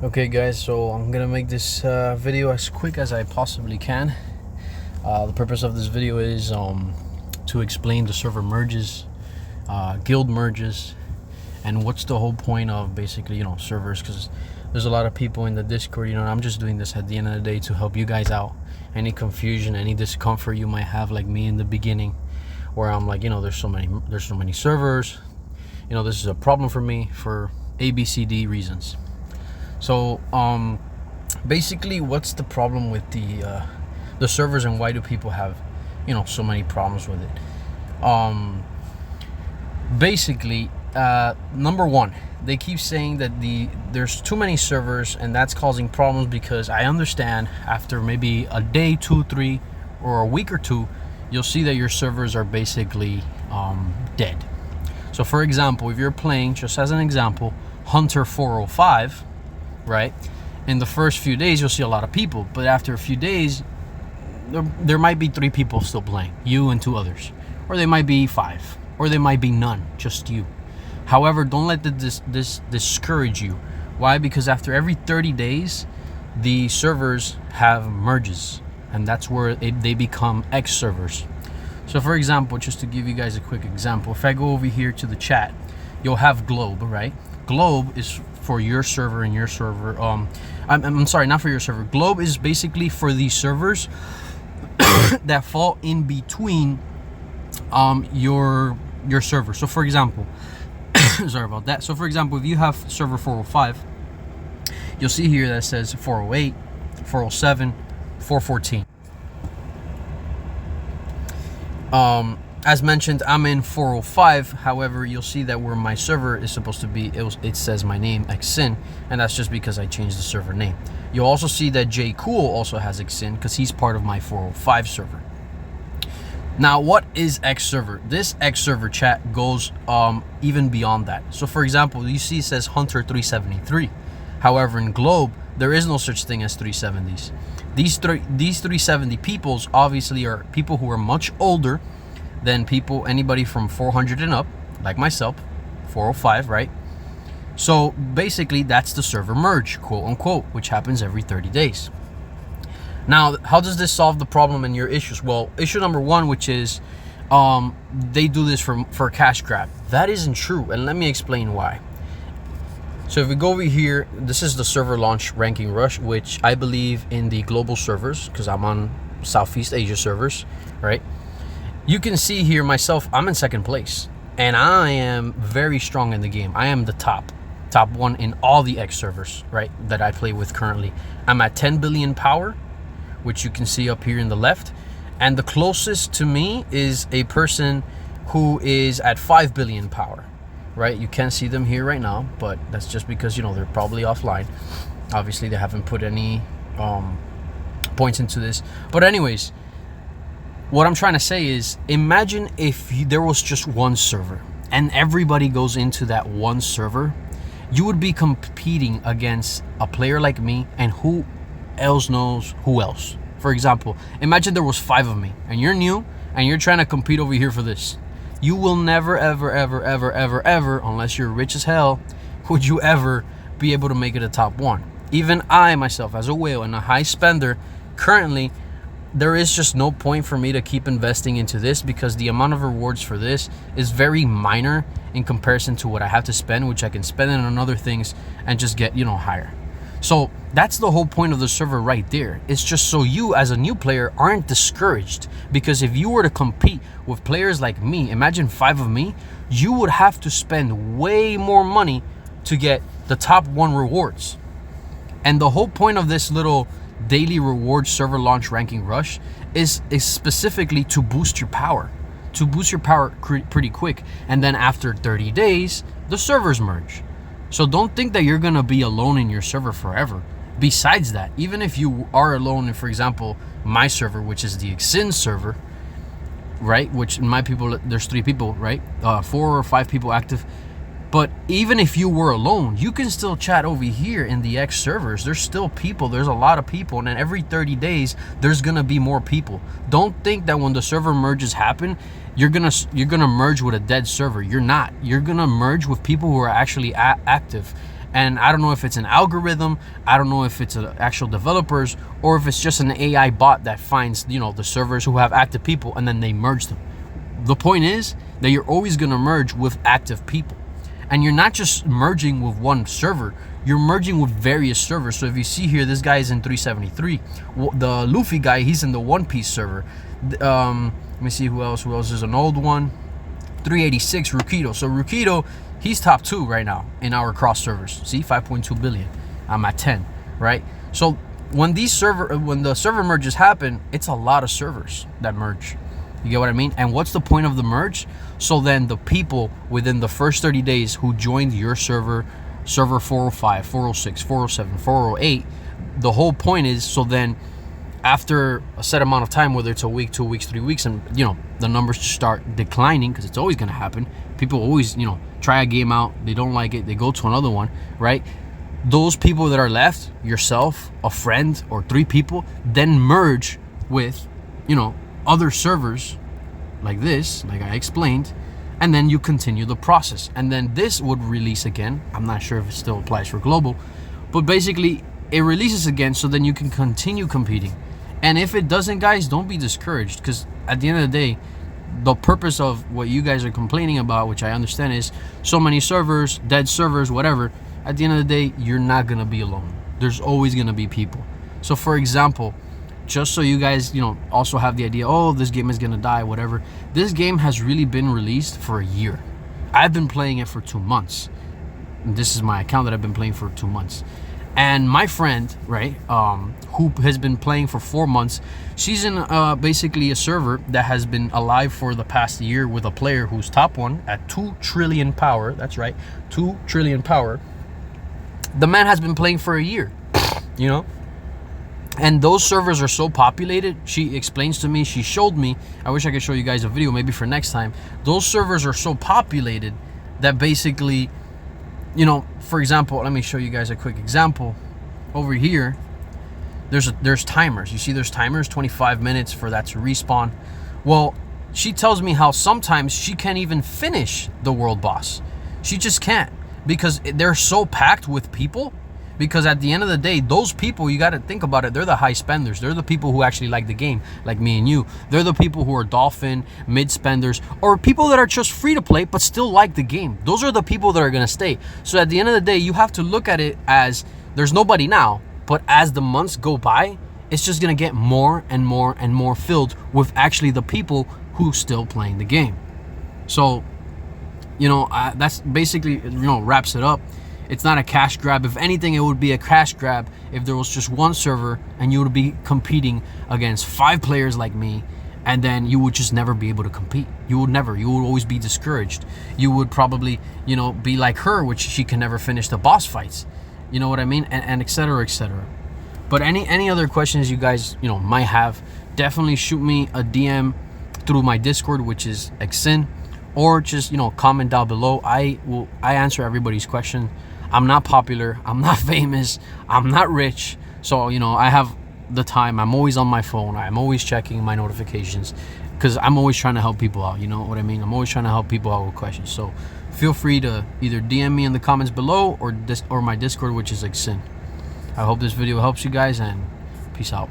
Okay guys, so I'm gonna make this video as quick as I possibly can. The purpose of this video is to explain the server merges, guild merges, and what's the whole point of basically, servers, because there's a lot of people in the Discord, I'm just doing this at the end of the day to help you guys out. Any confusion, any discomfort you might have, like me in the beginning, where I'm like, there's so many servers, this is a problem for me for ABCD reasons. So basically, what's the problem with the servers, and why do people have so many problems with it? Basically, number one, they keep saying that there's too many servers, and that's causing problems, because I understand after maybe a day, 2, 3, or a week or two, you'll see that your servers are basically dead. So for example, if you're playing, just as an example, Hunter 405, right, in the first few days you'll see a lot of people, but after a few days there might be 3 people still playing, you and 2 others, or they might be 5, or they might be none, just you. However, don't let this discourage you. Why? Because after every 30 days the servers have merges, and that's where they become X servers. So for example, just to give you guys a quick example, if I go over here to the chat, you'll have Globe, right? Globe is for your server and your server. I'm sorry, not for your server. Globe is basically for the servers that fall in between your server. So for example, sorry about that. So for example, if you have server 405, you'll see here that says 408, 407, 414. As mentioned, I'm in 405. However, you'll see that where my server is supposed to be, it says my name, Xsin, and that's just because I changed the server name. You'll also see that J Cool also has Xsin, because he's part of my 405 server. Now, what is X server? This X server, chat, goes even beyond that. So for example, you see it says Hunter 373. However, in Globe, there is no such thing as 370s. These 370 peoples obviously are people who are much older than anybody from 400 and up, like myself, 405, right? So basically, that's the server merge, quote unquote, which happens every 30 days. Now, how does this solve the problem and your issues? Well, issue number one, which is they do this for cash grab. That isn't true, and let me explain why. So if we go over here, this is the server launch ranking rush, which I believe in the global servers, because I'm on Southeast Asia servers, right? You can see here myself, I'm in 2nd place, and I am very strong in the game. I am the top one in all the X servers, right, that I play with currently. I'm at 10 billion power, which you can see up here in the left, and the closest to me is a person who is at 5 billion power, right? You can't see them here right now, but that's just because they're probably offline. Obviously they haven't put any points into this, but anyways, what I'm trying to say is, imagine if there was just one server and everybody goes into that one server. You would be competing against a player like me, and who else knows who else. For example, imagine there was 5 of me and you're new and you're trying to compete over here for this. You will never, ever, ever, ever, ever, ever, unless you're rich as hell, would you ever be able to make it a top 1. Even I myself, as a whale and a high spender, currently there is just no point for me to keep investing into this, because the amount of rewards for this is very minor in comparison to what I have to spend, which I can spend it on other things and just get higher. So that's the whole point of the server right there. It's just so you as a new player aren't discouraged, because if you were to compete with players like me, imagine 5 of me, you would have to spend way more money to get the top 1 rewards. And the whole point of this little daily reward server launch ranking rush is specifically to boost your power, pretty quick. And then after 30 days, the servers merge. So don't think that you're gonna be alone in your server forever. Besides that, even if you are alone in, for example, my server, which is the Xsin server, right, which in my people, there's 3 people, right, 4 or 5 people active. But even if you were alone, you can still chat over here in the X servers. There's still people. There's a lot of people. And then every 30 days, there's going to be more people. Don't think that when the server merges happen, you're gonna merge with a dead server. You're not. You're going to merge with people who are actually active. And I don't know if it's an algorithm, I don't know if it's actual developers, or if it's just an AI bot that finds, you know, the servers who have active people and then they merge them. The point is that you're always going to merge with active people. And you're not just merging with one server, you're merging with various servers. So if you see here, this guy is in 373. The Luffy guy, he's in the One Piece server. Let me see who else. There's an old one. 386, Rukido. So Rukido, he's top 2 right now in our cross servers. See, 5.2 billion. I'm at 10, right? So when the server merges happen, it's a lot of servers that merge. You get what I mean? And what's the point of the merge? So then the people within the first 30 days who joined your server 405, 406, 407, 408, the whole point is, so then after a set amount of time, whether it's a week, 2 weeks, 3 weeks, and you know, the numbers start declining, because it's always going to happen. People always, you know, try a game out, they don't like it, they go to another one, right? Those people that are left, yourself, a friend, or 3 people, then merge with, you know, other servers like this, like I explained, and then you continue the process. And then this would release again. I'm not sure if it still applies for global, but basically it releases again, so then you can continue competing. And if it doesn't, guys, don't be discouraged, because at the end of the day, the purpose of what you guys are complaining about, which I understand, is so many servers, dead servers, whatever. At the end of the day, you're not going to be alone. There's always going to be people. So for example, just so you guys, you know, also have the idea, oh, this game is going to die, whatever. This game has really been released for a year. I've been playing it for 2 months. And this is my account that I've been playing for 2 months. And my friend, right, who has been playing for 4 months, she's in basically a server that has been alive for the past year with a player who's top 1 at 2 trillion power. That's right, 2 trillion power. The man has been playing for a year, you know? And those servers are so populated. She explains to me, she showed me, I wish I could show you guys a video maybe for next time. Those servers are so populated that basically, you know, for example, let me show you guys a quick example. Over here, there's timers. You see there's timers, 25 minutes for that to respawn. Well, she tells me how sometimes she can't even finish the world boss. She just can't, because they're so packed with people. Because at the end of the day, those people, you got to think about it, they're the high spenders. They're the people who actually like the game, like me and you. They're the people who are dolphin, mid spenders, or people that are just free to play but still like the game. Those are the people that are going to stay. So at the end of the day, you have to look at it as there's nobody now, but as the months go by, it's just going to get more and more and more filled with actually the people who still playing the game. So, you know, that's basically, you know, wraps it up. It's not a cash grab. If anything, it would be a cash grab if there was just one server and you would be competing against 5 players like me, and then you would just never be able to compete. You would never. You would always be discouraged. You would probably, you know, be like her, which she can never finish the boss fights. You know what I mean? And et cetera, et cetera. But any other questions you guys, you know, might have, definitely shoot me a DM through my Discord, which is Xsin, or just, you know, comment down below. I answer everybody's question. I'm not popular, I'm not famous, I'm not rich, so, you know, I have the time. I'm always on my phone, I'm always checking my notifications, because I'm always trying to help people out, you know what I mean? I'm always trying to help people out with questions. So feel free to either DM me in the comments below or my Discord, which is Xsin. I hope this video helps you guys, and peace out.